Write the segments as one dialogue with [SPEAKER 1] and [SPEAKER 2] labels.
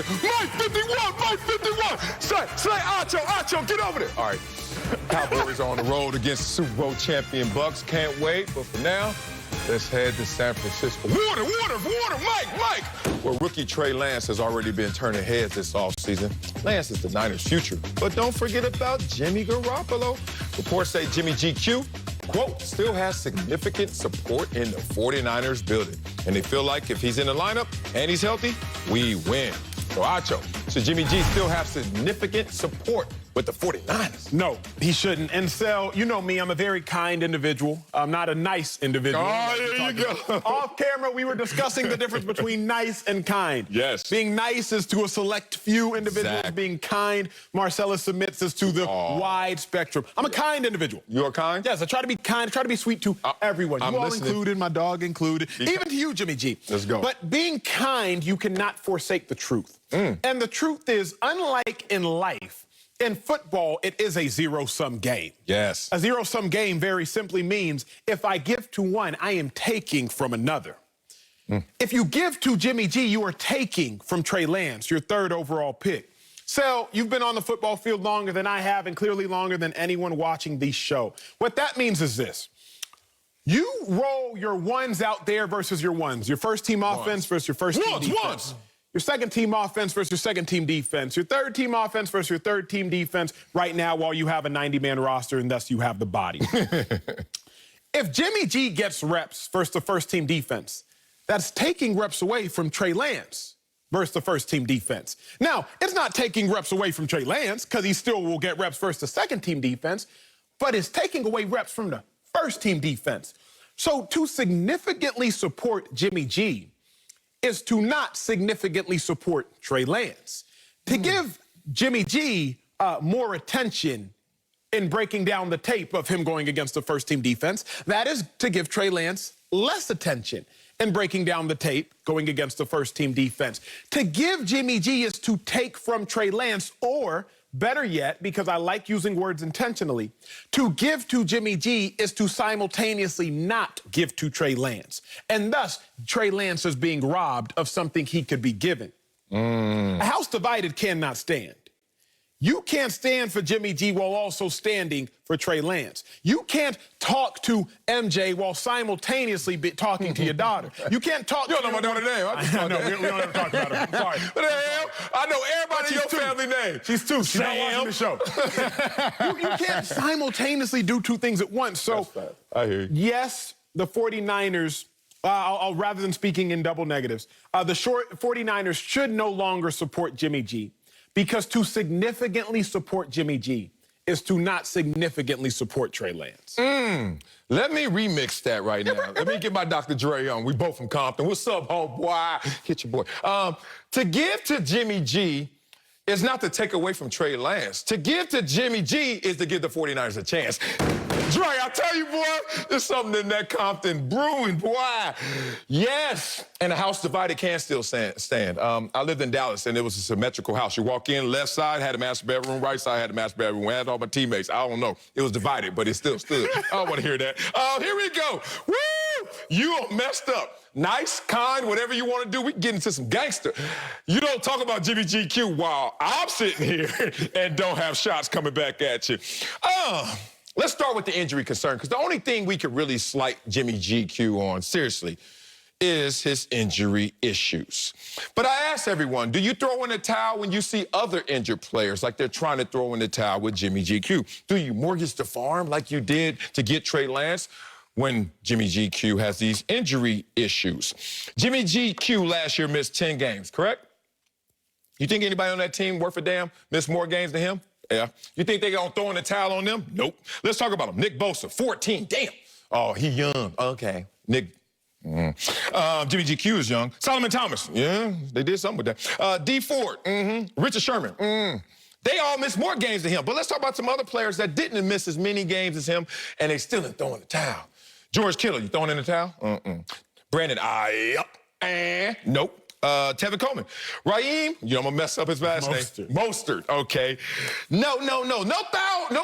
[SPEAKER 1] season. Mike 51, Mike 51. Say, Acho, get over there. All right, Cowboys are on the road against the Super Bowl champion Bucks. Can't wait, but for now, let's head to San Francisco. Water, Mike! Well, rookie Trey Lance has already been turning heads this offseason. Lance is the Niners' future. But don't forget about Jimmy Garoppolo. Reports say Jimmy GQ, quote, still has significant support in the 49ers building. And they feel like if he's in the lineup and he's healthy, we win. So, Acho, should Jimmy G still have significant support with the 49ers?
[SPEAKER 2] No, he shouldn't. And Sel, you know me, I'm a very kind individual. I'm not a nice individual.
[SPEAKER 1] Oh, there you go.
[SPEAKER 2] Off camera, we were discussing the difference between nice and kind.
[SPEAKER 1] Yes.
[SPEAKER 2] Being nice is to a select few individuals.
[SPEAKER 1] Exactly.
[SPEAKER 2] Being kind, Marcellus submits, is to the wide spectrum. I'm a kind individual.
[SPEAKER 1] You're kind?
[SPEAKER 2] Yes, I try to be kind, I try to be sweet to everyone.
[SPEAKER 1] I'm
[SPEAKER 2] you all
[SPEAKER 1] listening.
[SPEAKER 2] included, my dog included, even to you, Jimmy G.
[SPEAKER 1] Let's go.
[SPEAKER 2] But being kind, you cannot forsake the truth. And the truth is, unlike in life, in football, it is a zero-sum game.
[SPEAKER 1] Yes.
[SPEAKER 2] A zero-sum game very simply means if I give to one, I am taking from another. If you give to Jimmy G, you are taking from Trey Lance, your third overall pick. Sel, you've been on the football field longer than I have and clearly longer than anyone watching this show. What that means is this. You roll your ones out there versus your ones. Your first-team offense versus your first-team defense. Your second-team offense versus your second-team defense. Your third-team offense versus your third-team defense right now while you have a 90-man roster and thus you have the body. If Jimmy G gets reps versus the first-team defense, that's taking reps away from Trey Lance versus the first-team defense. Now, it's not taking reps away from Trey Lance because he still will get reps versus the second-team defense, but it's taking away reps from the first-team defense. So to significantly support Jimmy G is to not significantly support Trey Lance. To give Jimmy G more attention in breaking down the tape of him going against the first-team defense, that is to give Trey Lance less attention in breaking down the tape going against the first-team defense. To give Jimmy G is to take from Trey Lance, or better yet, because I like using words intentionally, to give to Jimmy G is to simultaneously not give to Trey Lance. And thus, Trey Lance is being robbed of something he could be given. A house divided cannot stand. You can't stand for Jimmy G while also standing for Trey Lance. You can't talk to MJ while simultaneously talking to your daughter. You can't talk
[SPEAKER 1] You don't know my daughter's name.
[SPEAKER 2] I know, we don't ever talk about her. I'm sorry.
[SPEAKER 1] What the hell? I know everybody in your family name.
[SPEAKER 2] She's two. She's not watching the show. you can't simultaneously do two things at once. So,
[SPEAKER 1] I hear you.
[SPEAKER 2] yes, the 49ers, rather than speaking in double negatives, the 49ers should no longer support Jimmy G, because to significantly support Jimmy G is to not significantly support Trey Lance.
[SPEAKER 1] Let me remix that right now. Let me get my Dr. Dre on. We both from Compton. What's up, homeboy? Hit your boy. To give to Jimmy G is not to take away from Trey Lance. To give to Jimmy G is to give the 49ers a chance. Dre, I tell you, boy, there's something in that Compton brewing, boy. Yes, and a house divided can still stand. I lived in Dallas, and it was a symmetrical house. You walk in, left side had a master bedroom, right side had a master bedroom. I had all my teammates. I don't know. It was divided, but it still stood. I don't want to hear that. Here we go. Woo! You are messed up. Nice, kind, whatever you want to do. We can get into some gangster. You don't talk about Jimmy GQ while I'm sitting here and don't have shots coming back at you. Let's start with the injury concern, because the only thing we could really slight Jimmy GQ on, seriously, is his injury issues. But I ask everyone, do you throw in the towel when you see other injured players like they're trying to throw in the towel with Jimmy GQ? Do you mortgage the farm like you did to get Trey Lance when Jimmy GQ has these injury issues? Jimmy GQ last year missed 10 games, correct? You think anybody on that team worth a damn missed more games than him? Yeah. You think they're going to throw in the towel on them? Nope. Let's talk about him. Nick Bosa, 14. Damn. Oh, he young. Okay. Nick. Jimmy GQ is young. Solomon Thomas. Yeah, they did something with that. D Ford. Richard Sherman. They all missed more games than him. But let's talk about some other players that didn't miss as many games as him, and they still ain't throwing the towel. George Kittle, you throwing in the towel? Brandon, nope. Tevin Coleman. Raheem, I'm gonna mess up his last name. Mostert, okay. No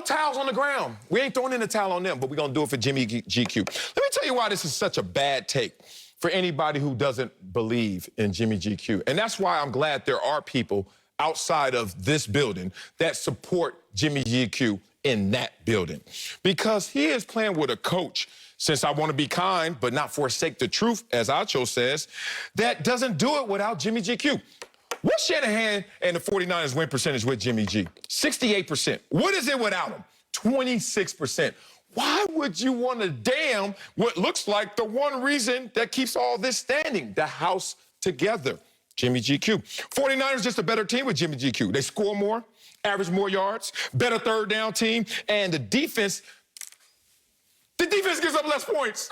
[SPEAKER 1] towels on the ground. We ain't throwing in the towel on them, but we're gonna do it for Jimmy GQ. Let me tell you why this is such a bad take. for anybody who doesn't believe in Jimmy GQ. And that's why I'm glad there are people outside of this building that support Jimmy GQ in that building. Because he is playing with a coach, since I want to be kind but not forsake the truth, as Acho says, that doesn't do it without Jimmy GQ. What's Shanahan and the 49ers win percentage with Jimmy G? 68%. What is it without him? 26%. Why would you want to damn what looks like the one reason that keeps all this standing, the house together? Jimmy GQ. 49ers just a better team with Jimmy GQ. They score more, average more yards, better third down team, and the defense gives up less points.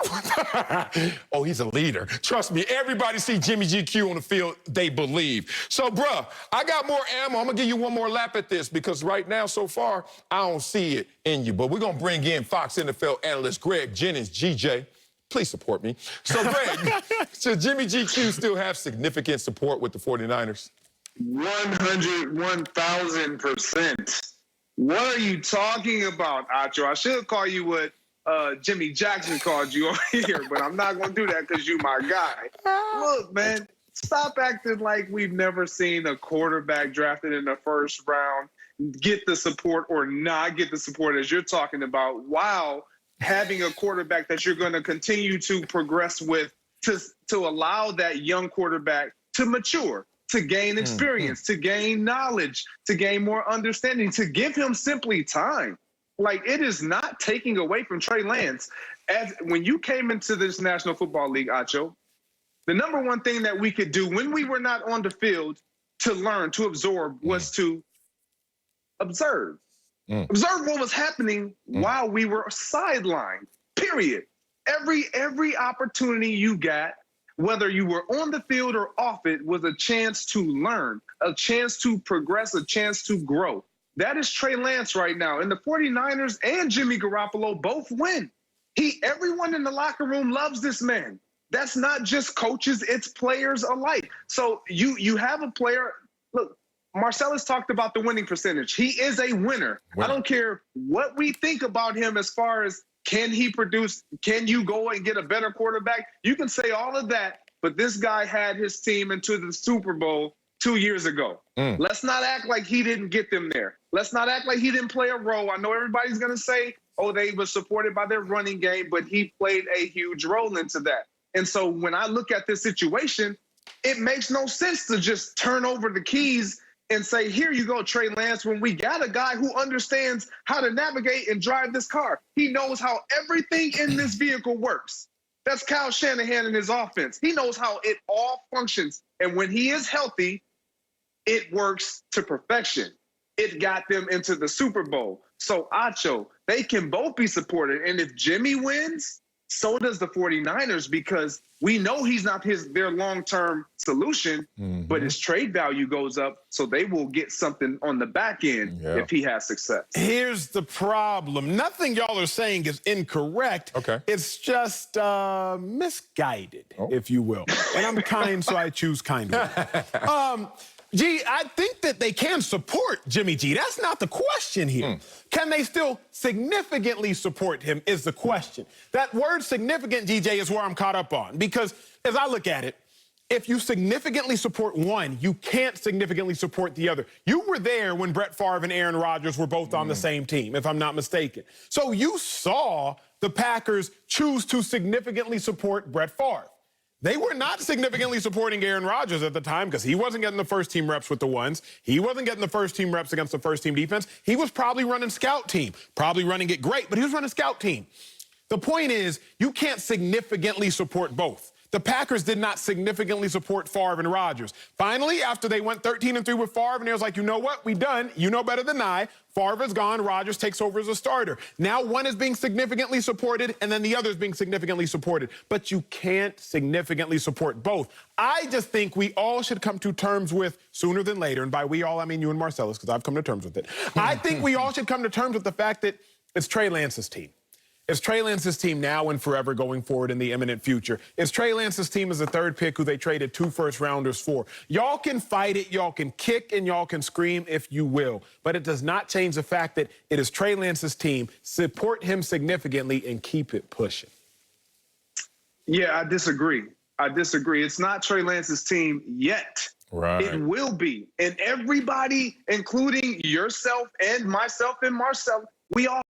[SPEAKER 1] Oh, he's a leader. Trust me, everybody see Jimmy GQ on the field, they believe. So, bruh, I got more ammo. I'm going to give you one more lap at this because right now, so far, I don't see it in you. But we're going to bring in Fox NFL analyst Greg Jennings, GJ. Please support me. So, Greg, should Jimmy GQ still have significant support with the 49ers?
[SPEAKER 3] 1,000%. What are you talking about, Acho? I should call you what Jimmy Jackson called you on here, but I'm not going to do that because you my guy. Look, man, stop acting like we've never seen a quarterback drafted in the first round get the support or not get the support as you're talking about, while having a quarterback that you're going to continue to progress with to allow that young quarterback to mature, to gain experience, to gain knowledge, to gain more understanding, to give him simply time. Like, it is not taking away from Trey Lance. As when you came into this National Football League, Acho, the number one thing that we could do when we were not on the field to learn, to absorb, was to observe. Observe what was happening while we were sidelined, period. Every opportunity you got, whether you were on the field or off it, was a chance to learn, a chance to progress, a chance to grow. That is Trey Lance right now. And the 49ers and Jimmy Garoppolo both win. Everyone in the locker room loves this man. That's not just coaches, it's players alike. So you have a player, look, Marcellus talked about the winning percentage. He is a winner. I don't care what we think about him as far as can he produce, can you go and get a better quarterback? You can say all of that, but this guy had his team into the Super Bowl 2 years ago. Let's not act like he didn't get them there. Let's not act like he didn't play a role. I know everybody's going to say, oh, they were supported by their running game, but he played a huge role into that. And so when I look at this situation, it makes no sense to just turn over the keys and say, here you go, Trey Lance, when we got a guy who understands how to navigate and drive this car. He knows how everything in this vehicle works. That's Kyle Shanahan and his offense. He knows how it all functions. And when he is healthy, it works to perfection. It got them into the Super Bowl. So, Acho, they can both be supported. And if Jimmy wins, so does the 49ers, because we know he's not their long-term solution, but his trade value goes up, so they will get something on the back end if he has success.
[SPEAKER 2] Here's the problem. Nothing y'all are saying is incorrect.
[SPEAKER 1] Okay.
[SPEAKER 2] It's just misguided, if you will. And I'm kind, so I choose kindly. G, I think that they can support Jimmy G. That's not the question here. Can they still significantly support him is the question. That word significant, GJ, is where I'm caught up on. Because as I look at it, if you significantly support one, you can't significantly support the other. You were there when Brett Favre and Aaron Rodgers were both on the same team, if I'm not mistaken. So you saw the Packers choose to significantly support Brett Favre. They were not significantly supporting Aaron Rodgers at the time because he wasn't getting the first-team reps with the ones. He wasn't getting the first-team reps against the first-team defense. He was probably running scout team, probably running it great, but he was running scout team. The point is, you can't significantly support both. The Packers did not significantly support Favre and Rodgers. Finally, after they went 13-3 with Favre, and they was like, you know what, we done. You know better than I. Favre is gone. Rodgers takes over as a starter. Now one is being significantly supported, and then the other is being significantly supported. But you can't significantly support both. I just think we all should come to terms with, sooner than later, and by we all, I mean you and Marcellus, because I've come to terms with it. I think we all should come to terms with the fact that it's Trey Lance's team. It's Trey Lance's team now and forever going forward in the imminent future. It's Trey Lance's team as the third pick who they traded 2 first-rounders for. Y'all can fight it, y'all can kick, and y'all can scream if you will. But it does not change the fact that it is Trey Lance's team. Support him significantly and keep it pushing.
[SPEAKER 3] Yeah, I disagree. I disagree. It's not Trey Lance's team yet.
[SPEAKER 1] Right.
[SPEAKER 3] It will be. And everybody, including yourself and myself and Marcel, we all